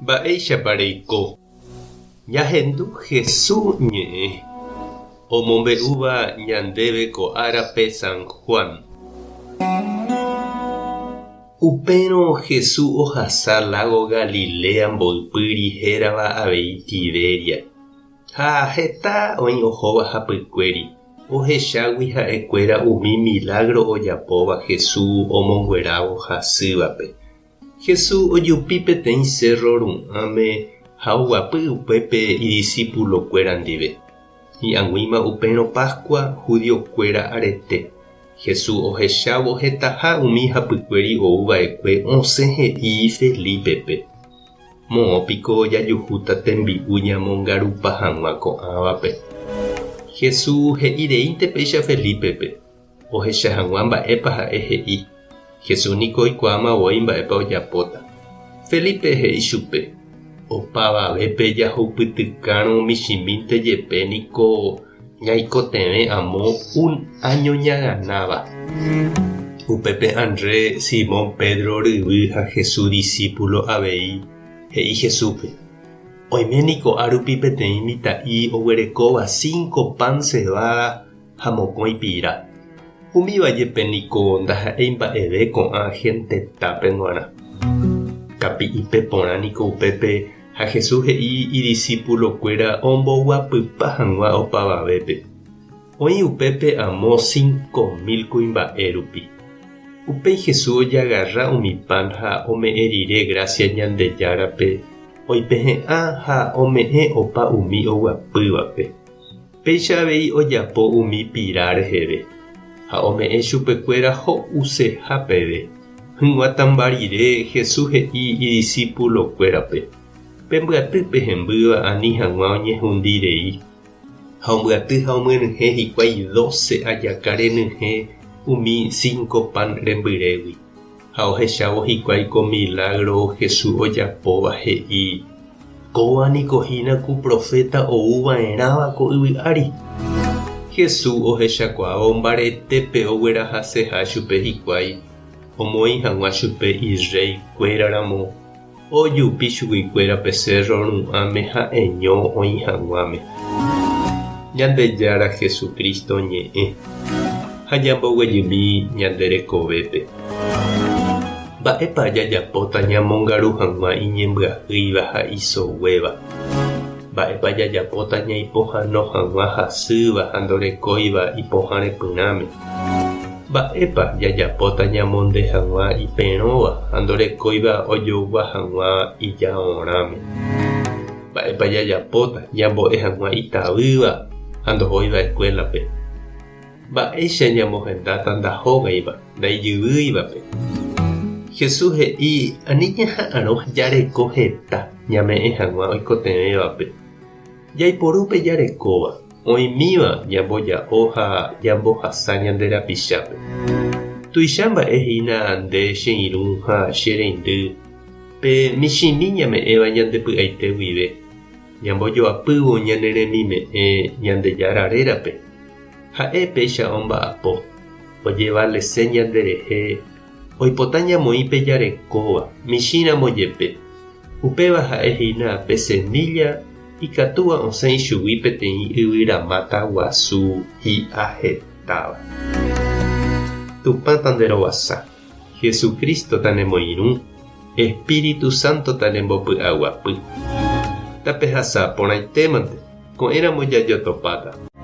Mba'éichapa reiko. Ñahendu Jesús ñe'ẽ omombe'úva ñandéve ko árape San Juan. Upérõ Jesús ohasa lago Galilea mboypýri hérava avei Tiberia. Ha heta oĩ ohóva hapykuéri. Ohechágui ha'ekuéra umi milagro ojapóva Jesús omonguerávo hasývape. Jesús ojupi peteĩ cerro ru'ãme ha oguapy upépe idiscípulokuéra ndive. Hi'ag̃uíma upérõ Pascua judiokuéra arete. Jesús ohechávo hetaha umi hapykuéri ouva'ekue osẽ he'i Felipepe. Moõpiko jajuhúta tembi'u ñamongarupa hag̃ua ko'ãvape. Jesús he'ireínte péicha Felipepe. Ohecha hag̃ua mba'épa ha'e he'i. Jesús niko oikuaamavoi mba'épa ojapóta. Felipe he'i chupe. Opavavépe jahupytykárõ michĩmínte jepe niko ñaikotevẽ amo un año ñaganáva. Upépe André, Simón Pedro ryvy ha Jesús discípulo avei he'i Jesúspe. Oiméniko árupi peteĩ mitã'i oguerekóva 5 pan cebada ha mokõi pira. Umíva jepe niko ndaha'éi mba'eve ko'ã hentetápe g̃uarã. Kapi'ipe porã niko upépe ha Jesús he'i idiscípulokuéra omboguapypa hag̃ua opavavépe. Oĩ upépe amo 5.000 kuimba'e rupi. Upéi Jesús ojagarra umi pan ha ome'ẽ rire gracia Ñandejárape, oipehe'ã ha ome'ẽ opa umi oguapývape. Péicha avei ojapo umi pira reheve ha ome'ẽ chupekuéra ho'useha peve. Hyg̃uatãmba rire Jesús he'i idiscípulokuérape. Pembyatýpe hembýva ani hag̃ua oñehũndirei. Ha ombyaty ha omyryhẽ hikuái 12 ajaka renyhẽ umi 5 pan rembyrégui. Ha ohechávo hikuái ko milagro Jesús ojapóva he'i. Kóvaniko hína ku profeta ouva'erãva ko yvy ári. Jesús ohechakuaávo mbaretépe oguerahaseha chupe hikuái. Omoĩ hag̃ua chupe Israel-kuéraramo. Ojupi chuguikuérape cerro ru'ãme ha eñó oĩ hag̃uáme. Ñandejára Jesucristo ñe'ẽ ha ñamboguejymi ñande rekovépe. Mba'épa jajapóta ñamongaru hag̃ua iñembyahýiva ha isoguéva. Mba'épa jajapóta ñaipohãno hag̃ua hasýva ha ndorekóiva ipohã repyrãme. Mba'épa jajapóta ñamonde hag̃ua iperõva ha ndorekóiva ojogua hag̃ua ijaoráme. Mba'épa jajapóta ñambo'e hag̃ua itavýva ha ndohóiva escuelape. Mba'éicha ñamohendáta ndahógaiva ndaijyvýivape. Jesús he'i aniñaha'ãrõ jareko heta ñame'ẽ hag̃ua oikotevẽvape. Jaiporúpe jarekóva. Oĩmíva ñamboja'o ha ñambohasa ñande rapichápe. Tuicha mba'ehína nde che irũ ha che reindy pe michĩmi ñame'ẽva ñandepy'aite guive. Ñambojoapývo ñane remime'ẽ Ñandejára rérape. Ha'e péicha omba'apo. Ojevalese ñanderehe. Oipota ñamoĩ pe jarekóva. Michĩramo jepe. Upéva ha'ehína pe semilla ikatúva osẽ ichugui peteĩ yvyramáta guasu hi'ahetáva. Tupã tanderovasa. Jesucristo tanemoirũ. Espíritu Santo tanembopy'aguapy. Tapehasa porãitémante. Ko'ẽramo jajotopáta.